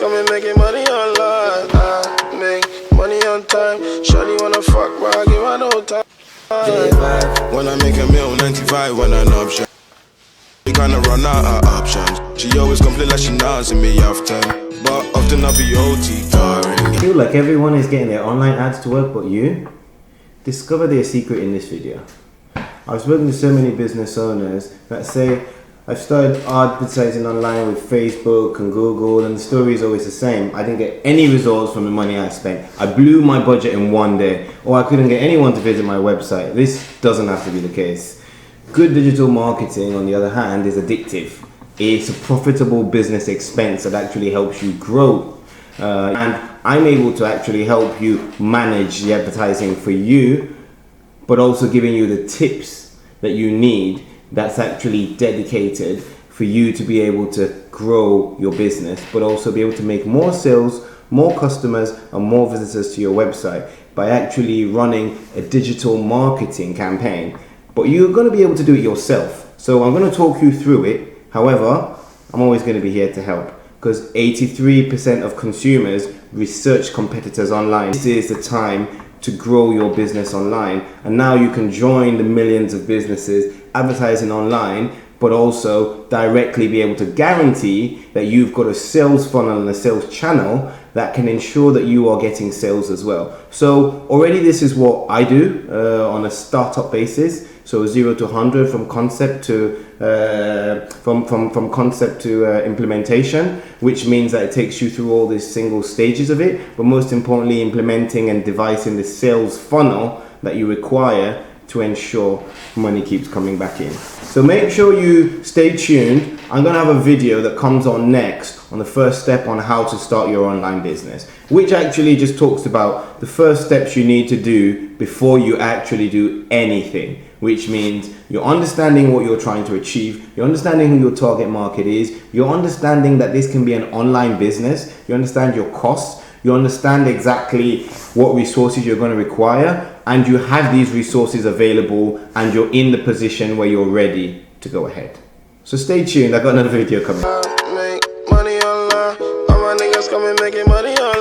coming making money online. I make money on time. Shawty wanna fuck, but I give her no time. When I make a meal, 95 when an option. We kinda run out of options. She always complain like she knows me often, but often I'll be OT tiring. I feel like everyone is getting their online ads to work but you. Discover their secret in this video. I've spoken to so many business owners that say, I've started advertising online with Facebook and Google, and the story is always the same. I didn't get any results from the money I spent. I blew my budget in one day, or I couldn't get anyone to visit my website. This doesn't have to be the case. Good digital marketing, on the other hand, is addictive. It's a profitable business expense that actually helps you grow. And I'm able to actually help you manage the advertising for you, but also giving you the tips that you need that's actually dedicated for you to be able to grow your business, but also be able to make more sales, more customers, and more visitors to your website by actually running a digital marketing campaign. But you're going to be able to do it yourself. So I'm going to talk you through it. However, I'm always going to be here to help, because 83% of consumers research competitors online. This is the time to grow your business online, and now you can join the millions of businesses advertising online, but also directly be able to guarantee that you've got a sales funnel and a sales channel that can ensure that you are getting sales as well. So already this is what I do on a startup basis. So 0 to 100 from concept to from concept to implementation, which means that it takes you through all these single stages of it, but most importantly implementing and devising the sales funnel that you require to ensure money keeps coming back in. So make sure you stay tuned. I'm going to have a video that comes on next on the first step on how to start your online business, which actually just talks about the first steps you need to do before you actually do anything, which means you're understanding what you're trying to achieve, you're understanding who your target market is, you're understanding that this can be an online business, you understand your costs, you understand exactly what resources you're going to require, and you have these resources available, and you're in the position where you're ready to go ahead. So stay tuned, I got another video coming. Make money online, all my niggas coming making money online.